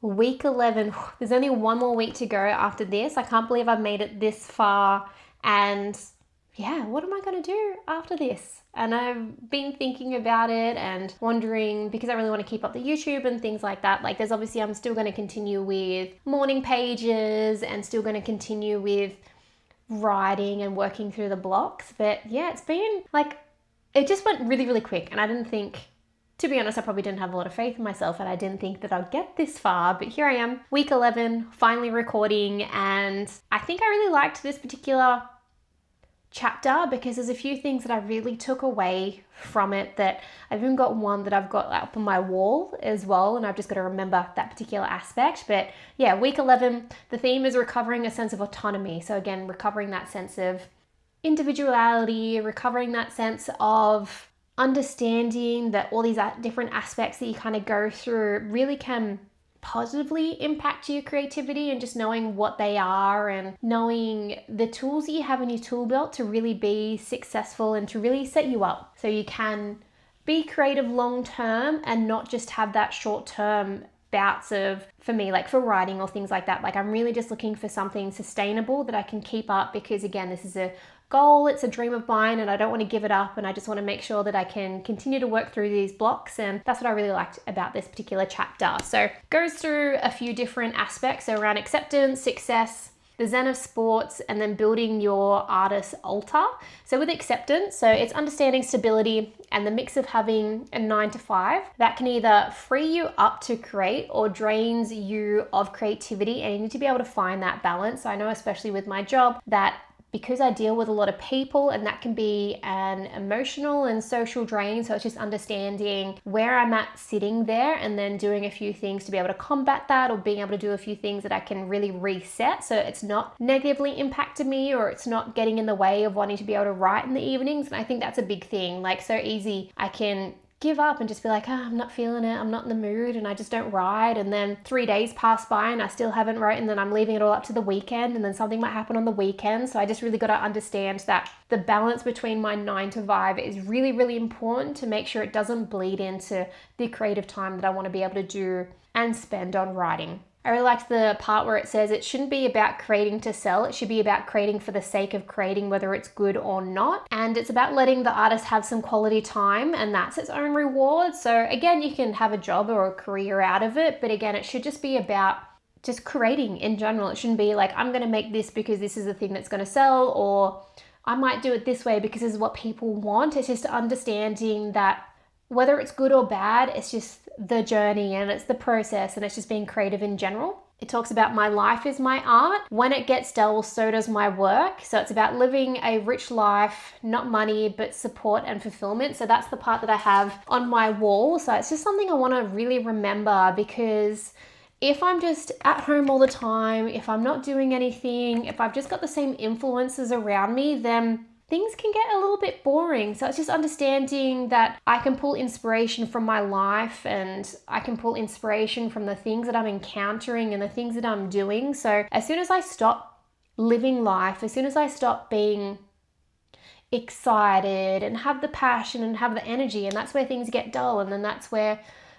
week 11. There's only one more week to go after this. I can't believe I've made it this far. And yeah, what am I going to do after this? And I've been thinking about it and wondering, because I really want to keep up the YouTube and things like that. Like there's obviously, I'm still going to continue with morning pages and still going to continue with writing and working through the blocks. But yeah, it's been like, it just went really, really quick. And I didn't think, to be honest, I probably didn't have a lot of faith in myself and I didn't think that I'd get this far, but here I am, week 11, finally recording. And I think I really liked this particular chapter because there's a few things that I really took away from it, that I've even got one that I've got up on my wall as well, and I've just got to remember that particular aspect. But yeah, week 11, the theme is recovering a sense of autonomy. So again, recovering that sense of individuality, recovering that sense of understanding that all these different aspects that you kind of go through really can positively impact your creativity, and just knowing what they are and knowing the tools that you have in your tool belt to really be successful and to really set you up so you can be creative long term and not just have that short term bouts of, for me, like for writing or things like that. Like I'm really just looking for something sustainable that I can keep up, because again, this is a goal, it's a dream of mine, and I don't want to give it up, and I just want to make sure that I can continue to work through these blocks. And that's what I really liked about this particular chapter. So it goes through a few different aspects, so around acceptance, success, the zen of sports, and then building your artist altar. So with acceptance, so it's understanding stability and the mix of having a 9 to 5 that can either free you up to create or drains you of creativity, and you need to be able to find that balance. So I know, especially with my job, that because I deal with a lot of people, and that can be an emotional and social drain. So it's just understanding where I'm at sitting there and then doing a few things to be able to combat that, or being able to do a few things that I can really reset so it's not negatively impacted me, or it's not getting in the way of wanting to be able to write in the evenings. And I think that's a big thing. Like so easy, I can give up and just be like, I'm not feeling it, I'm not in the mood, and I just don't write. And then 3 days pass by and I still haven't written, and then I'm leaving it all up to the weekend, and then something might happen on the weekend. So I just really got to understand that the balance between my 9 to 5 is really, really important to make sure it doesn't bleed into the creative time that I want to be able to do and spend on writing. I really liked the part where it says it shouldn't be about creating to sell. It should be about creating for the sake of creating, whether it's good or not. And it's about letting the artist have some quality time, and that's its own reward. So again, you can have a job or a career out of it, but again, it should just be about just creating in general. It shouldn't be like, I'm going to make this because this is the thing that's going to sell, or I might do it this way because this is what people want. It's just understanding that whether it's good or bad, it's just the journey and it's the process, and it's just being creative in general. It talks about my life is my art. When it gets dull, so does my work. So it's about living a rich life, not money, but support and fulfillment. So that's the part that I have on my wall. So it's just something I want to really remember, because if I'm just at home all the time, if I'm not doing anything, if I've just got the same influences around me, then things can get a little bit boring. So it's just understanding that I can pull inspiration from my life, and I can pull inspiration from the things that I'm encountering and the things that I'm doing. So as soon as I stop living life, as soon as I stop being excited and have the passion and have the energy, and that's where things get dull, and then that's where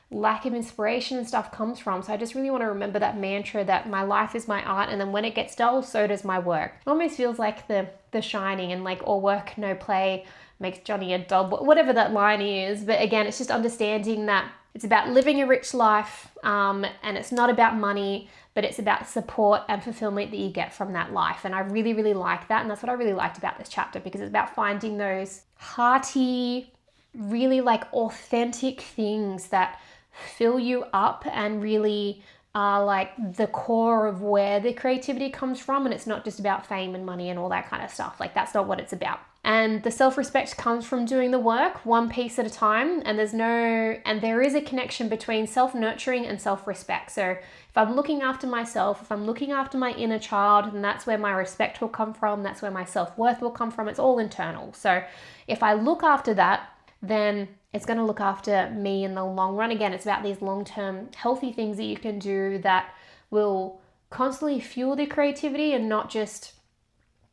lack of inspiration and stuff comes from. So I just really want to remember that mantra, that my life is my art, and then when it gets dull, so does my work. It almost feels like the Shining, and like, all work no play makes Johnny a dull, whatever that line is. But again, it's just understanding that it's about living a rich life, and it's not about money, but it's about support and fulfillment that you get from that life. And I really, really like that. And that's what I really liked about this chapter, because it's about finding those hearty, really like authentic things that fill you up and really are like the core of where the creativity comes from. And it's not just about fame and money and all that kind of stuff. Like, that's not what it's about. And the self-respect comes from doing the work one piece at a time. And there is a connection between self-nurturing and self-respect. So if I'm looking after myself, if I'm looking after my inner child, then that's where my respect will come from. That's where my self-worth will come from. It's all internal. So if I look after that, then it's going to look after me in the long run. Again, it's about these long-term healthy things that you can do that will constantly fuel the creativity, and not just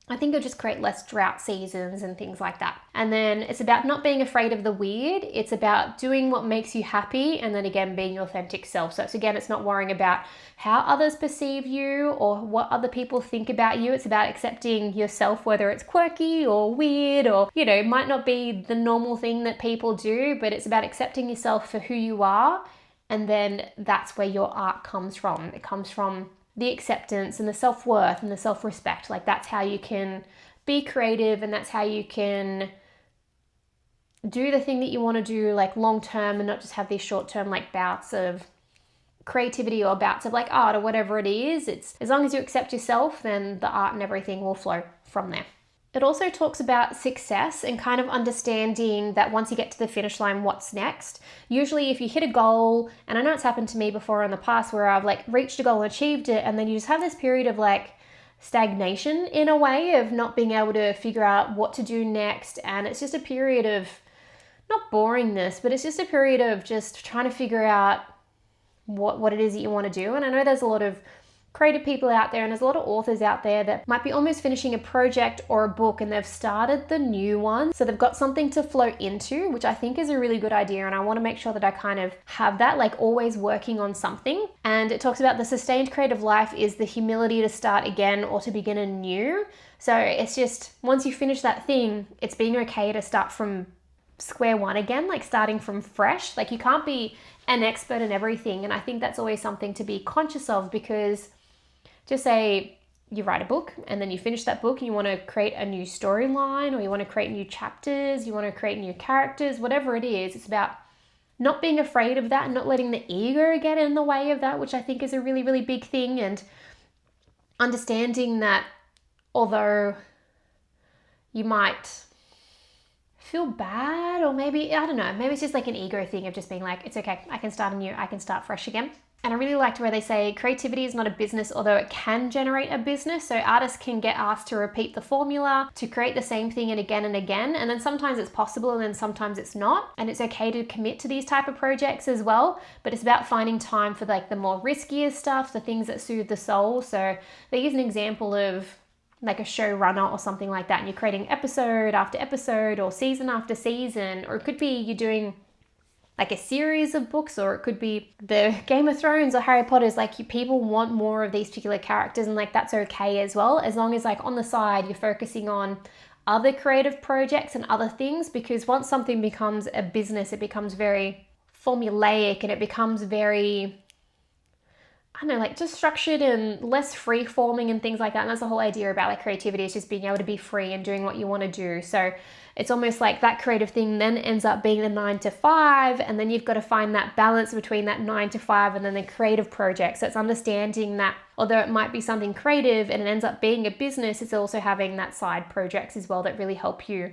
I think it'll just create less drought seasons and things like that. And then it's about not being afraid of the weird. It's about doing what makes you happy, and then again, being your authentic self. So it's not worrying about how others perceive you or what other people think about you. It's about accepting yourself, whether it's quirky or weird or, it might not be the normal thing that people do, but it's about accepting yourself for who you are. And then that's where your art comes from. It comes from the acceptance and the self-worth and the self-respect. Like, that's how you can be creative, and that's how you can do the thing that you want to do, like, long term, and not just have these short term like bouts of creativity or bouts of like art or whatever it is. It's as long as you accept yourself, then the art and everything will flow from there. It also talks about success and kind of understanding that once you get to the finish line, what's next. Usually if you hit a goal, and I know it's happened to me before in the past where I've like reached a goal and achieved it, and then you just have this period of like stagnation in a way of not being able to figure out what to do next. And it's just a period of not boringness, but it's just a period of just trying to figure out what it is that you want to do. And I know there's a lot of creative people out there, and there's a lot of authors out there that might be almost finishing a project or a book and they've started the new one. So they've got something to flow into, which I think is a really good idea. And I want to make sure that I kind of have that, like always working on something. And it talks about the sustained creative life is the humility to start again or to begin anew. So it's just once you finish that thing, it's being okay to start from square one again, like starting from fresh. Like, you can't be an expert in everything. And I think that's always something to be conscious of, because just say you write a book and then you finish that book and you want to create a new storyline, or you want to create new chapters, you want to create new characters, whatever it is. It's about not being afraid of that and not letting the ego get in the way of that, which I think is a really, really big thing. And understanding that although you might feel bad, or maybe, I don't know, maybe it's just like an ego thing of just being like, it's okay, I can start anew, I can start fresh again. And I really liked where they say creativity is not a business, although it can generate a business. So artists can get asked to repeat the formula, to create the same thing and again. And then sometimes it's possible and then sometimes it's not. And it's okay to commit to these type of projects as well. But it's about finding time for like the more riskier stuff, the things that soothe the soul. So they use an example of like a showrunner or something like that. And you're creating episode after episode or season after season, or it could be you're doing like a series of books, or it could be the Game of Thrones or Harry Potter's. Like, people want more of these particular characters, and like that's okay as well, as long as like on the side you're focusing on other creative projects and other things. Because once something becomes a business, it becomes very formulaic and it becomes very, I don't know, like just structured and less free forming and things like that. And that's the whole idea about like creativity, is just being able to be free and doing what you want to do. So it's almost like that creative thing then ends up being the 9 to 5, and then you've got to find that balance between that 9 to 5 and then the creative project. So it's understanding that although it might be something creative and it ends up being a business, it's also having that side projects as well that really help you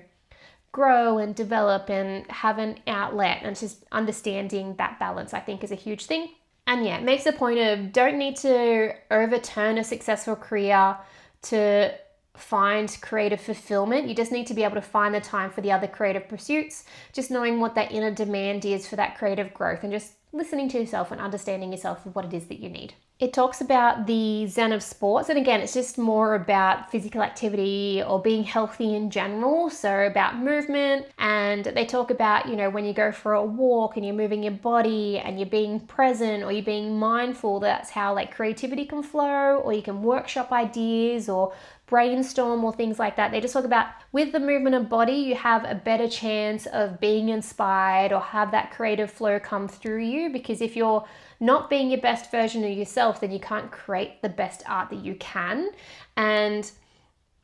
grow and develop and have an outlet. And just understanding that balance, I think, is a huge thing. And yeah, it makes a point of don't need to overturn a successful career to find creative fulfillment. You just need to be able to find the time for the other creative pursuits, just knowing what that inner demand is for that creative growth, and just listening to yourself and understanding yourself of what it is that you need. It talks about the zen of sports, and again, it's just more about physical activity or being healthy in general, so about movement. And they talk about, when you go for a walk and you're moving your body and you're being present or you're being mindful, that's how like creativity can flow, or you can workshop ideas or brainstorm or things like that. They just talk about with the movement of body, you have a better chance of being inspired or have that creative flow come through you, because if you're not being your best version of yourself, then you can't create the best art that you can. And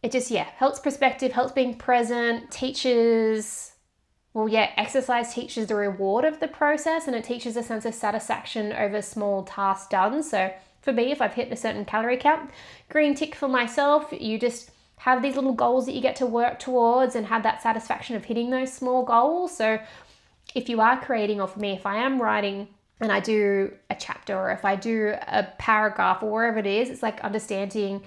it just, helps perspective, helps being present, teaches, exercise teaches the reward of the process, and it teaches a sense of satisfaction over small tasks done. So for me, if I've hit a certain calorie count, green tick for myself. You just have these little goals that you get to work towards and have that satisfaction of hitting those small goals. So if you are creating, or for me, if I am writing and I do a chapter, or if I do a paragraph or wherever it is, it's like understanding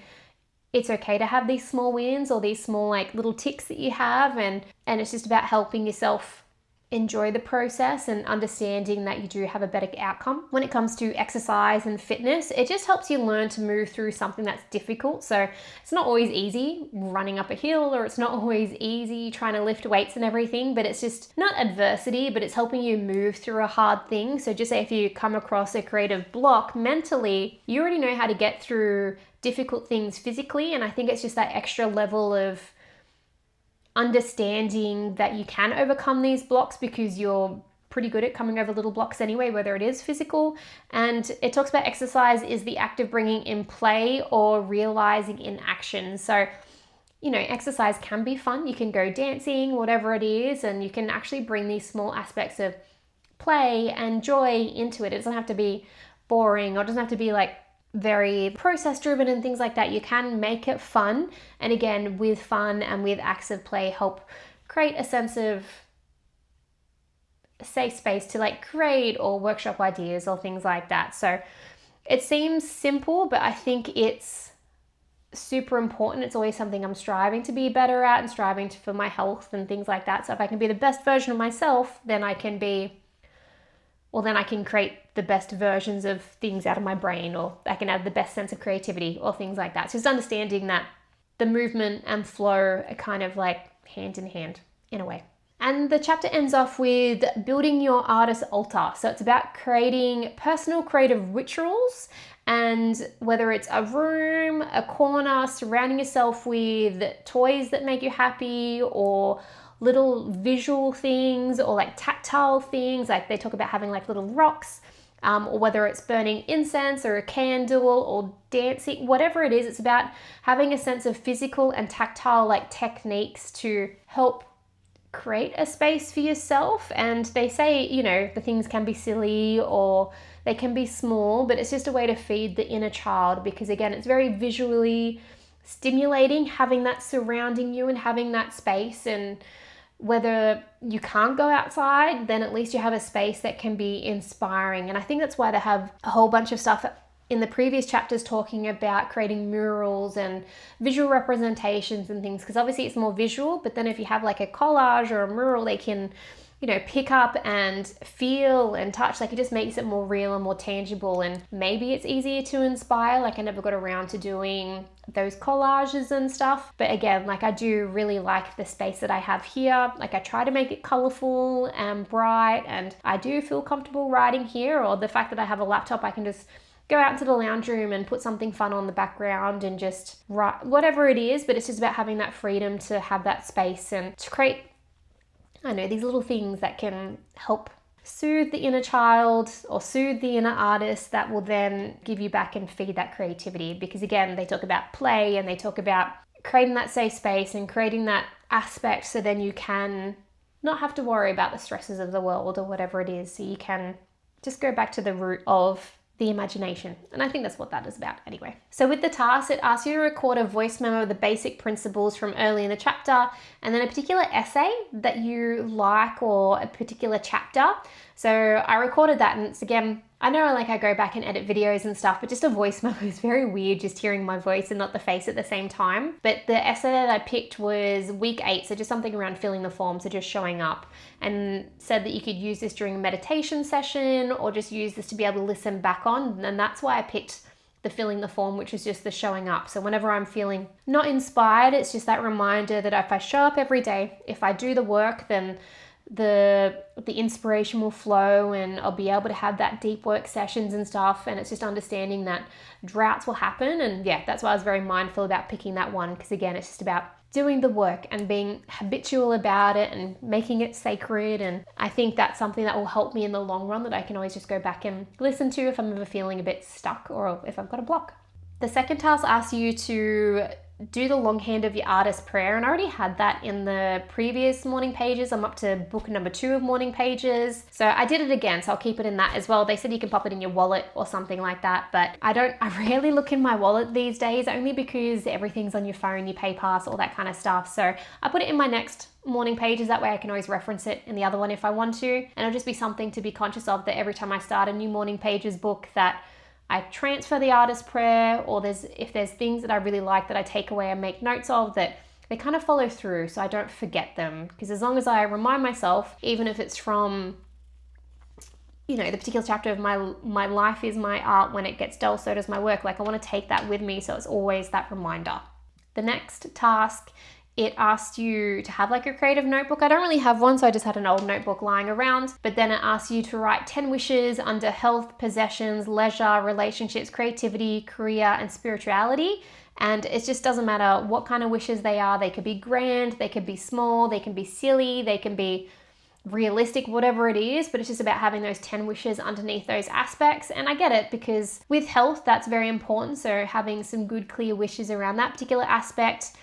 it's okay to have these small wins or these small like little ticks that you have. And it's just about helping yourself enjoy the process and understanding that you do have a better outcome. When it comes to exercise and fitness, it just helps you learn to move through something that's difficult. So it's not always easy running up a hill, or it's not always easy trying to lift weights and everything, but it's just not adversity, but it's helping you move through a hard thing. So just say if you come across a creative block mentally, you already know how to get through difficult things physically. And I think it's just that extra level of understanding that you can overcome these blocks because you're pretty good at coming over little blocks anyway, whether it is physical. And it talks about exercise is the act of bringing in play or realizing in action. So, exercise can be fun. You can go dancing, whatever it is, and you can actually bring these small aspects of play and joy into it. It doesn't have to be boring, or it doesn't have to be like very process driven and things like that. You can make it fun, and again, with fun and with acts of play, help create a sense of safe space to like create or workshop ideas or things like that. So it seems simple, but I think it's super important. It's always something I'm striving to be better at and striving for my health and things like that. So if I can be the best version of myself, then I can create the best versions of things out of my brain, or I can have the best sense of creativity or things like that. So just understanding that the movement and flow are kind of like hand in hand in a way. And the chapter ends off with building your artist altar. So it's about creating personal creative rituals, and whether it's a room, a corner, surrounding yourself with toys that make you happy, or little visual things, or like tactile things, like they talk about having like little rocks, or whether it's burning incense or a candle or dancing, whatever it is, it's about having a sense of physical and tactile like techniques to help create a space for yourself. And they say, the things can be silly or they can be small, but it's just a way to feed the inner child, because again, it's very visually stimulating having that surrounding you and having that space. And whether you can't go outside, then at least you have a space that can be inspiring. And I think that's why they have a whole bunch of stuff in the previous chapters talking about creating murals and visual representations and things, because obviously it's more visual, but then if you have like a collage or a mural, they can, pick up and feel and touch. Like it just makes it more real and more tangible, and maybe it's easier to inspire. Like I never got around to doing those collages and stuff, but again, like I do really like the space that I have here. Like I try to make it colorful and bright, and I do feel comfortable writing here, or the fact that I have a laptop, I can just go out into the lounge room and put something fun on the background and just write whatever it is. But it's just about having that freedom to have that space and to create, these little things that can help soothe the inner child or soothe the inner artist, that will then give you back and feed that creativity. Because again, they talk about play and they talk about creating that safe space and creating that aspect, so then you can not have to worry about the stresses of the world or whatever it is. So you can just go back to the root of the imagination. And I think that's what that is about anyway. So with the task, it asks you to record a voice memo of the basic principles from early in the chapter, and then a particular essay that you like or a particular chapter. So I recorded that, and it's again, I know I go back and edit videos and stuff, but just a voice memo is very weird, just hearing my voice and not the face at the same time. But the essay that I picked was week 8, so just something around filling the form, so just showing up, and said that you could use this during a meditation session or just use this to be able to listen back on. And that's why I picked the filling the form, which is just the showing up. So whenever I'm feeling not inspired, it's just that reminder that if I show up every day, if I do the work, then the inspiration will flow, and I'll be able to have that deep work sessions and stuff. And it's just understanding that droughts will happen. And yeah, that's why I was very mindful about picking that one, because again, it's just about doing the work and being habitual about it and making it sacred. And I think that's something that will help me in the long run, that I can always just go back and listen to if I'm ever feeling a bit stuck or if I've got a block. The second task asks you to do the longhand of your artist prayer, and I already had that in the previous morning pages. I'm up to book number 2 of morning pages, so I did it again, so I'll keep it in that as well. They said you can pop it in your wallet or something like that, but I rarely look in my wallet these days, only because everything's on your phone, your PayPass, all that kind of stuff. So I put it in my next morning pages, that way I can always reference it in the other one if I want to, and it'll just be something to be conscious of, that every time I start a new morning pages book, that I transfer the artist prayer, or if there's things that I really like that I take away and make notes of, that they kind of follow through so I don't forget them. Because as long as I remind myself, even if it's from, you know, the particular chapter of my life is my art, when it gets dull, so does my work. Like I want to take that with me so it's always that reminder. The next task, it asked you to have like a creative notebook. I don't really have one, so I just had an old notebook lying around. But then it asks you to write 10 wishes under health, possessions, leisure, relationships, creativity, career, and spirituality. And it just doesn't matter what kind of wishes they are. They could be grand, they could be small, they can be silly, they can be realistic, whatever it is, but it's just about having those 10 wishes underneath those aspects. And I get it, because with health, that's very important. So having some good, clear wishes around that particular aspect.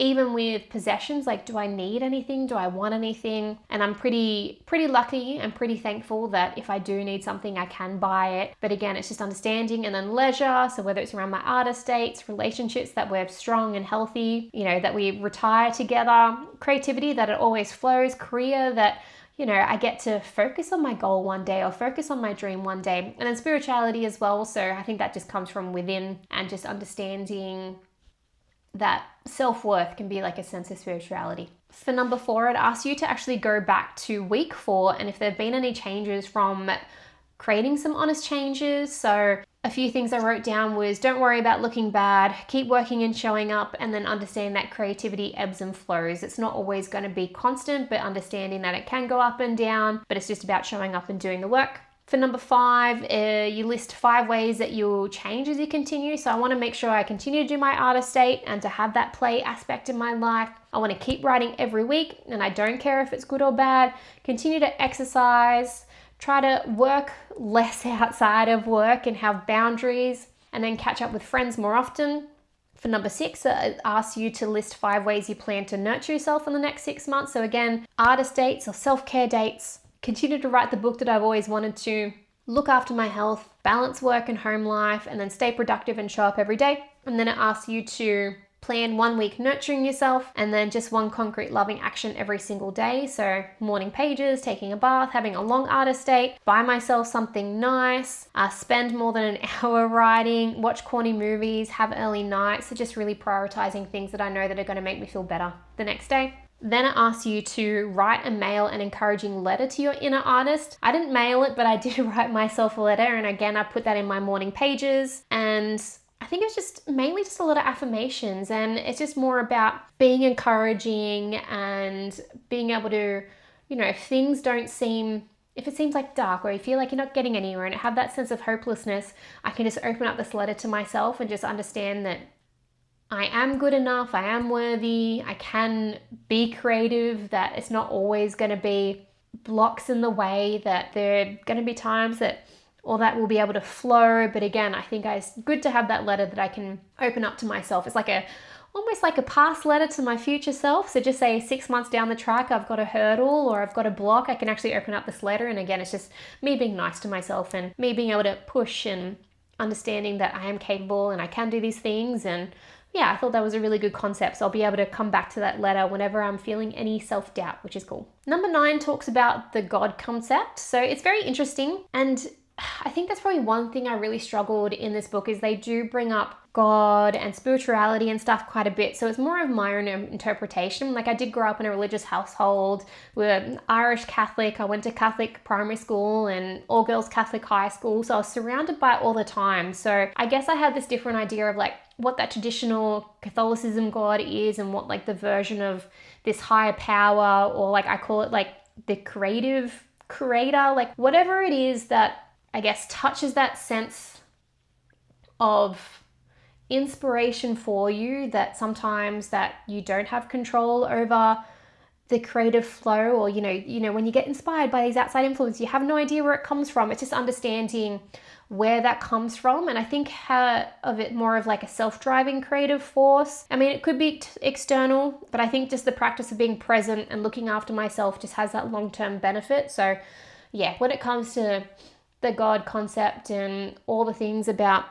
Even with possessions, like, do I need anything? Do I want anything? And I'm pretty lucky and pretty thankful that if I do need something, I can buy it. But again, it's just understanding. And then leisure, so whether it's around my artist dates, relationships that we're strong and healthy, you know, that we retire together, creativity, that it always flows, career, that, you know, I get to focus on my goal one day or focus on my dream one day. And then spirituality as well. So I think that just comes from within, and just understanding that self-worth can be like a sense of spirituality. For number 4, it asks you to actually go back to week 4 and if there have been any changes from creating some honest changes. So a few things I wrote down was, don't worry about looking bad, keep working and showing up, and then understand that creativity ebbs and flows. It's not always going to be constant, but understanding that it can go up and down, but it's just about showing up and doing the work. For number 5, you list 5 ways that you'll change as you continue. So I want to make sure I continue to do my artist date and to have that play aspect in my life. I want to keep writing every week, and I don't care if it's good or bad. Continue to exercise, try to work less outside of work and have boundaries, and then catch up with friends more often. For number 6, it asks you to list 5 ways you plan to nurture yourself in the next 6 months. So again, artist dates or self-care dates. Continue to write the book that I've always wanted to, look after my health, balance work and home life, and then stay productive and show up every day. And then it asks you to plan 1 week nurturing yourself, and then just 1 concrete loving action every single day. So morning pages, taking a bath, having a long artist date, buy myself something nice, spend more than an hour writing, watch corny movies, have early nights. So just really prioritizing things that I know that are going to make me feel better the next day. Then it asks you to write and mail an encouraging letter to your inner artist. I didn't mail it, but I did write myself a letter. And again, I put that in my morning pages. And I think it's just mainly just a lot of affirmations. And it's just more about being encouraging and being able to, you know, if it seems like dark or you feel like you're not getting anywhere and have that sense of hopelessness, I can just open up this letter to myself and just understand that I am good enough, I am worthy, I can be creative, that it's not always going to be blocks in the way, that there are going to be times that all that will be able to flow. But again, I think it's good to have that letter that I can open up to myself. It's like almost like a past letter to my future self. So just say 6 months down the track, I've got a hurdle or I've got a block, I can actually open up this letter. And again, it's just me being nice to myself and me being able to push and understanding that I am capable and I can do these things. And yeah, I thought that was a really good concept. So I'll be able to come back to that letter whenever I'm feeling any self-doubt, which is cool. Number 9 talks about the God concept. So it's very interesting. And I think that's probably one thing I really struggled in this book is they do bring up God and spirituality and stuff quite a bit. So it's more of my own interpretation. Like I did grow up in a religious household. We're Irish Catholic. I went to Catholic primary school and all girls Catholic high school. So I was surrounded by it all the time. So I guess I had this different idea of like what that traditional Catholicism God is and what like the version of this higher power, or like I call it like the creative creator, like whatever it is that I guess touches that sense of inspiration for you, that sometimes that you don't have control over the creative flow, or you know when you get inspired by these outside influences, you have no idea where it comes from. It's just understanding where that comes from. And I think of it more of like a self-driving creative force. I mean, it could be external, but I think just the practice of being present and looking after myself just has that long-term benefit. So yeah, when it comes to the God concept and all the things about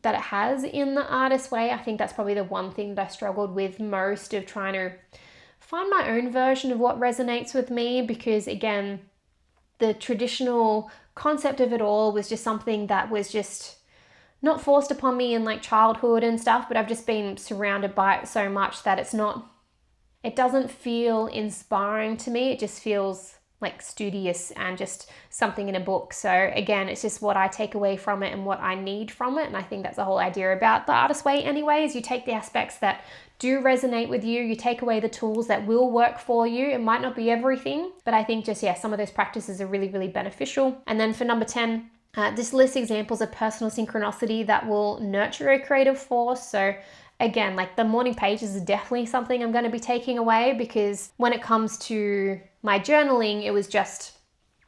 that it has in the artist way, I think that's probably the one thing that I struggled with most, of trying to find my own version of what resonates with me. Because again, the traditional concept of it all was just something that was just not forced upon me in like childhood and stuff, but I've just been surrounded by it so much that it's not it doesn't feel inspiring to me. It just feels like studious and just something in a book. So again, it's just what I take away from it and what I need from it. And I think that's the whole idea about the Artist Way anyway, is you take the aspects that do resonate with you, you take away the tools that will work for you. It might not be everything, but I think just, some of those practices are really, really beneficial. And then for number 10, this lists examples of personal synchronicity that will nurture a creative force. So again, like the morning pages is definitely something I'm going to be taking away, because when it comes to my journaling, it was just,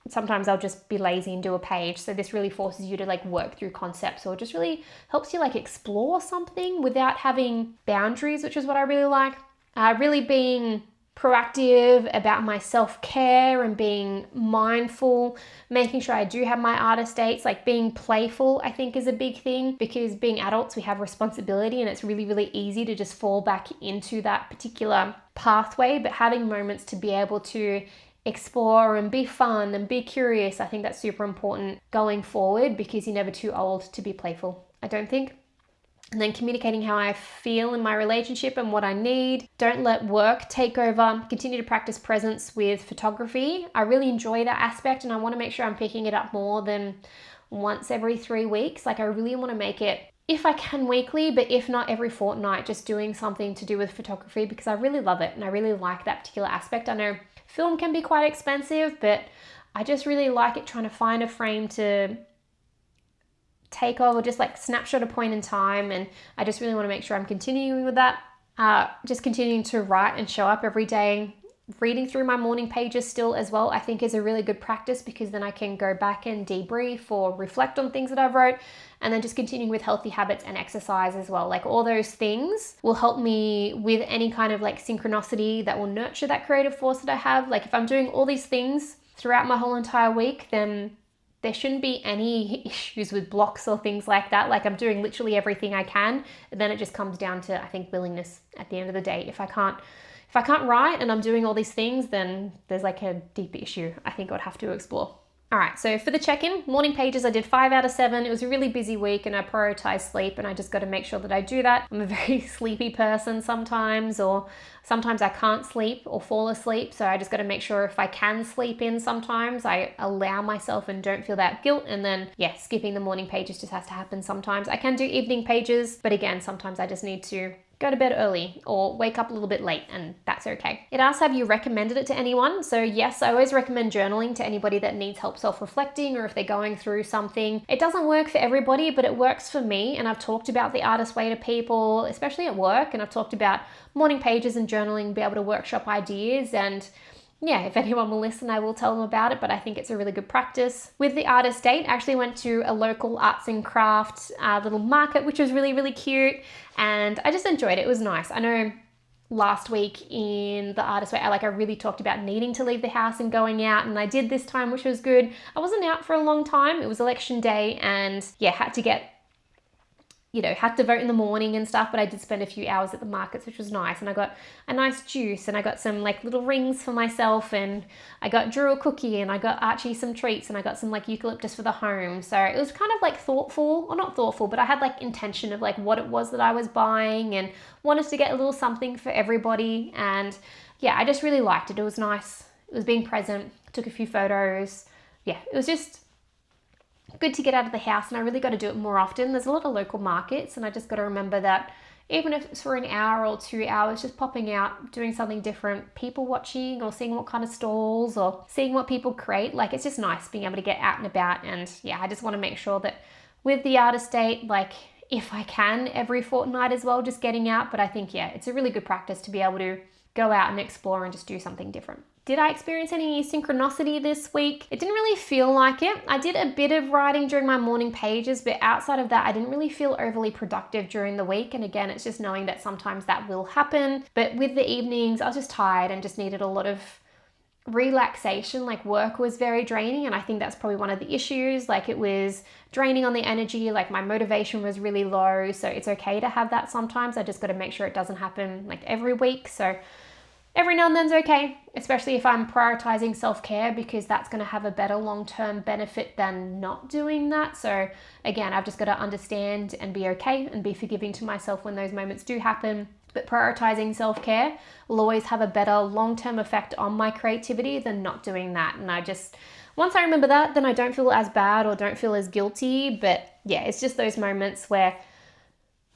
sometimes I'll just be lazy and do a page. So this really forces you to like work through concepts, or just really helps you like explore something without having boundaries, which is what I really like. Really being proactive about my self-care and being mindful, making sure I do have my artist dates, like being playful, I think is a big thing, because being adults, we have responsibility and it's really, really easy to just fall back into that particular pathway. But having moments to be able to explore and be fun and be curious, I think that's super important going forward, because you're never too old to be playful, I don't think. And then communicating how I feel in my relationship and what I need. Don't let work take over. Continue to practice presence with photography. I really enjoy that aspect, and I want to make sure I'm picking it up more than once every 3 weeks. Like I really want to make it, if I can, weekly, but if not, every fortnight, just doing something to do with photography, because I really love it and I really like that particular aspect. I know film can be quite expensive, but I just really like it, trying to find a frame to take over, just like snapshot a point in time. And I just really want to make sure I'm continuing with that. Just continuing to write and show up every day. Reading through my morning pages still as well, I think is a really good practice, because then I can go back and debrief or reflect on things that I've wrote. And then just continuing with healthy habits and exercise as well. Like all those things will help me with any kind of like synchronicity that will nurture that creative force that I have. Like if I'm doing all these things throughout my whole entire week, then there shouldn't be any issues with blocks or things like that. Like I'm doing literally everything I can. And then it just comes down to, I think, willingness at the end of the day. If I can't write and I'm doing all these things, then there's like a deeper issue I think I'd have to explore. All right, so for the check-in, morning pages, I did 5 out of 7. It was a really busy week and I prioritized sleep, and I just got to make sure that I do that. I'm a very sleepy person sometimes, or sometimes I can't sleep or fall asleep. So I just got to make sure if I can sleep in sometimes, I allow myself and don't feel that guilt. And then, skipping the morning pages just has to happen sometimes. I can do evening pages, but again, sometimes I just need to go to bed early or wake up a little bit late, and that's okay. It asks, have you recommended it to anyone? So yes, I always recommend journaling to anybody that needs help self-reflecting, or if they're going through something. It doesn't work for everybody, but it works for me. And I've talked about the Artist Way to people, especially at work, and I've talked about morning pages and journaling, be able to workshop ideas. And if anyone will listen, I will tell them about it, but I think it's a really good practice. With the artist date, I actually went to a local arts and crafts little market, which was really, really cute, and I just enjoyed it. It was nice. I know last week in the Artist Way, I really talked about needing to leave the house and going out, and I did this time, which was good. I wasn't out for a long time. It was election day, and had to vote in the morning and stuff, but I did spend a few hours at the markets, which was nice. And I got a nice juice, and I got some like little rings for myself, and I got Drew a cookie, and I got Archie some treats, and I got some like eucalyptus for the home. So it was kind of like thoughtful, or not thoughtful, but I had like intention of like what it was that I was buying, and wanted to get a little something for everybody. And I just really liked it. It was nice. It was being present. Took a few photos. It was just good to get out of the house, and I really got to do it more often. There's a lot of local markets, and I just got to remember that even if it's for an hour or 2 hours, just popping out, doing something different, people watching, or seeing what kind of stalls, or seeing what people create. Like, it's just nice being able to get out and about. And I just want to make sure that with the artist date, like if I can every fortnight as well, just getting out. But I think, it's a really good practice to be able to go out and explore and just do something different. Did I experience any synchronicity this week? It didn't really feel like it. I did a bit of writing during my morning pages, but outside of that, I didn't really feel overly productive during the week. And again, it's just knowing that sometimes that will happen. But with the evenings, I was just tired and just needed a lot of relaxation. Like, work was very draining, and I think that's probably one of the issues. Like, it was draining on the energy, like my motivation was really low. So it's okay to have that sometimes. I just got to make sure it doesn't happen like every week. So every now and then's okay, especially if I'm prioritizing self-care, because that's going to have a better long-term benefit than not doing that. So again, I've just got to understand and be okay and be forgiving to myself when those moments do happen. But prioritizing self-care will always have a better long-term effect on my creativity than not doing that. And once I remember that, then I don't feel as bad or don't feel as guilty. But yeah, it's just those moments where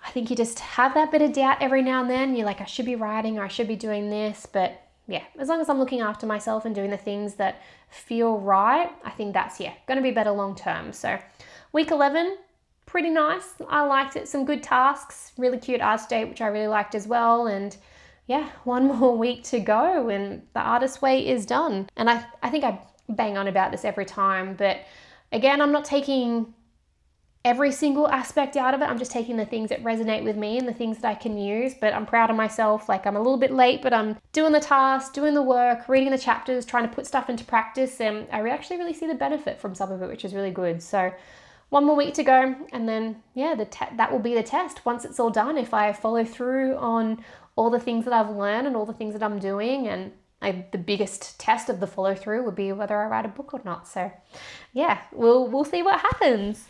I think you just have that bit of doubt every now and then. You're like, I should be writing or I should be doing this. But yeah, as long as I'm looking after myself and doing the things that feel right, I think that's, going to be better long term. So week 11, pretty nice. I liked it. Some good tasks, really cute art date, which I really liked as well. And yeah, one more week to go and the artist way is done. And I think I bang on about this every time, but again, I'm not taking every single aspect out of it. I'm just taking the things that resonate with me and the things that I can use. But I'm proud of myself. Like, I'm a little bit late, but I'm doing the tasks, doing the work, reading the chapters, trying to put stuff into practice. And I actually really see the benefit from some of it, which is really good. So one more week to go. And then, that will be the test once it's all done. If I follow through on all the things that I've learned and all the things that I'm doing, and the biggest test of the follow through would be whether I write a book or not. So yeah, we'll see what happens.